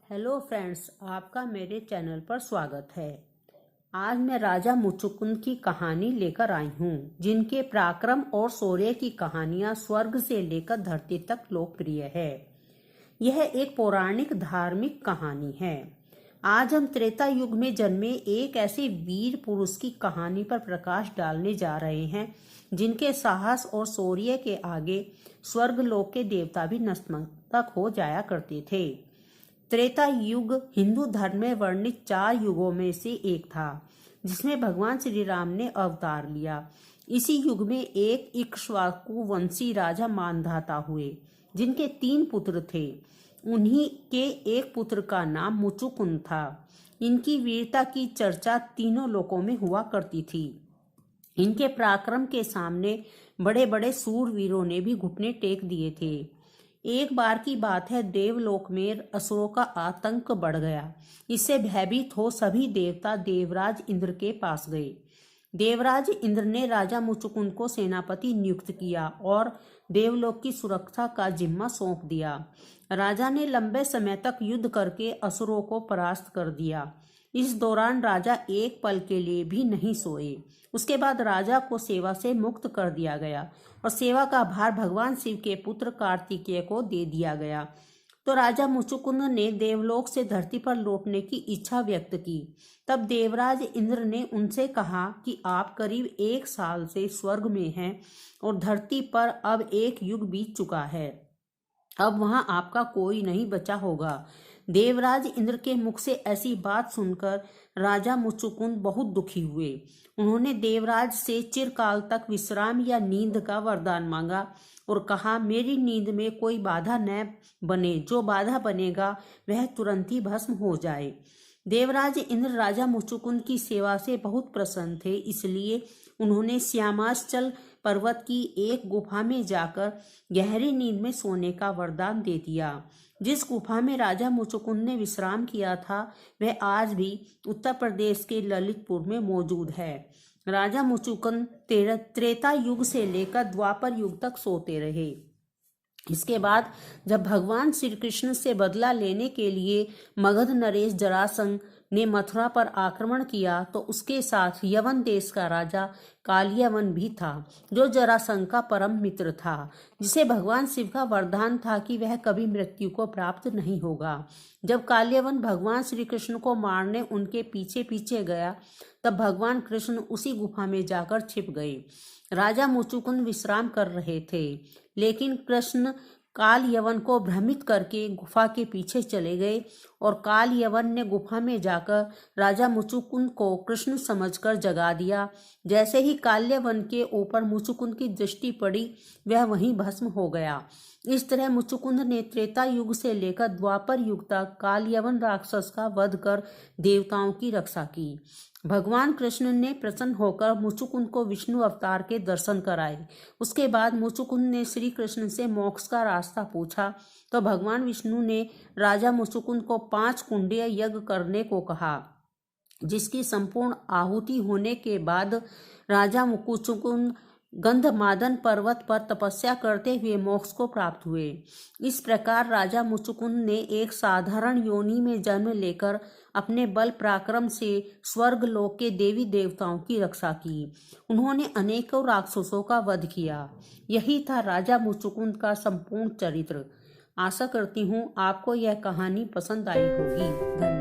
Hello friends, आपका मेरे channel पर स्वागत है। आज मैं राजा मुचुकुंद की कहानी लेकर आई हूँ, जिनके पराक्रम और शौर्य की कहानियाँ स्वर्ग से लेकर धरती तक लोकप्रिय है। यह एक पौराणिक धार्मिक कहानी है। आज हम त्रेता युग में जन्मे एक ऐसे वीर पुरुष की कहानी पर प्रकाश डालने जा रहे हैं, जिनके साहस और शौर्य के आगे स्वर्ग लोक के देवता भी नतमस्तक हो जाया करते थे। त्रेता युग हिंदू धर्म में वर्णित 4 युगों में से एक था, जिसमें भगवान श्री राम ने अवतार लिया। इसी युग में एक इक्ष्वाकु वंशी राजा मानधाता हुए, जिनके 3 पुत्र थे। उन्हीं के एक पुत्र का नाम मुचुकुंद था। इनकी वीरता की चर्चा तीनों लोकों में हुआ करती थी। इनके पराक्रम के सामने बड़े बड़े सूरवीरों ने भी घुटने टेक दिए थे। एक बार की बात है, देवलोक में असुरों का आतंक बढ़ गया। इससे भयभीत हो सभी देवता देवराज इंद्र के पास गए। देवराज इंद्र ने राजा मुचुकुंद को सेनापति नियुक्त किया और देवलोक की सुरक्षा का जिम्मा सौंप दिया। राजा ने लंबे समय तक युद्ध करके असुरों को परास्त कर दिया। इस दौरान राजा एक पल के लिए भी नहीं सोए। उसके बाद राजा को सेवा से मुक्त कर दिया गया और सेवा का भार भगवान शिव के पुत्र कार्तिकेय को दे दिया गया। तो राजा मुचुकुंद ने देवलोक से धरती पर लौटने की इच्छा व्यक्त की। तब देवराज इंद्र ने उनसे कहा कि आप करीब 1 साल से स्वर्ग में हैं और धरती पर अब एक युग बीत चुका है। अब वहां आपका कोई नहीं बचा होगा। देवराज इंद्र के मुख से ऐसी बात सुनकर राजा मुचुकुंद बहुत दुखी हुए। उन्होंने देवराज से चिरकाल तक विश्राम या नींद का वरदान मांगा और कहा, मेरी नींद में कोई बाधा न बने। जो बाधा बनेगा वह तुरंत ही भस्म हो जाए। देवराज इंद्र राजा मुचुकुंद की सेवा से बहुत प्रसन्न थे, इसलिए उन्होंने श्यामाचल पर्वत की एक गुफा में जाकर गहरी नींद में सोने का वरदान दे दिया। जिस गुफा में राजा मुचुकुंद ने विश्राम किया था, वह आज भी उत्तर प्रदेश के ललितपुर में मौजूद है। राजा मुचुकुंद त्रेता युग से लेकर द्वापर युग तक सोते रहे। इसके बाद जब भगवान श्री कृष्ण से बदला लेने के लिए मगध नरेश जरासंध ने मथुरा पर आक्रमण किया, तो उसके साथ यवन देश का राजा कालियवन भी था, जो जरासंध का परम मित्र था, जिसे भगवान शिव का वरदान था कि वह कभी मृत्यु को प्राप्त नहीं होगा। जब कालियवन भगवान श्री कृष्ण को मारने उनके पीछे पीछे गया, तब भगवान कृष्ण उसी गुफा में जाकर छिप गए। राजा मुचुकुंद विश्राम कर रहे थे, लेकिन कृष्ण काल यवन को भ्रमित करके गुफा के पीछे चले गए और काल यवन ने गुफा में जाकर राजा मुचुकुंद को कृष्ण समझकर जगा दिया। जैसे ही काल्यवन के ऊपर मुचुकुंद की दृष्टि पड़ी, वह वहीं भस्म हो गया। इस तरह मुचुकुंद ने त्रेता युग से लेकर द्वापर युग तक कालयवन राक्षस का वध कर देवताओं की रक्षा की। भगवान कृष्ण ने प्रसन्न होकर मुचुकुंद को विष्णु अवतार के दर्शन कराए। उसके बाद मुचुकुंद ने श्री कृष्ण से मोक्ष का रास्ता पूछा, तो भगवान विष्णु ने राजा मुचुकुंद को 5 कुंडीय यज्ञ करने को कहा, जिसकी संपूर्ण आहुति होने के बाद राजा मुचुकुंद गंधमादन पर्वत पर तपस्या करते हुए मोक्ष को प्राप्त हुए। इस प्रकार राजा मुचुकुंद ने एक साधारण योनि में जन्म लेकर अपने बल पराक्रम से स्वर्ग लोक के देवी देवताओं की रक्षा की। उन्होंने अनेकों राक्षसों का वध किया। यही था राजा मुचुकुंद का संपूर्ण चरित्र। आशा करती हूँ आपको यह कहानी पसंद आई होगी। धन्यवाद।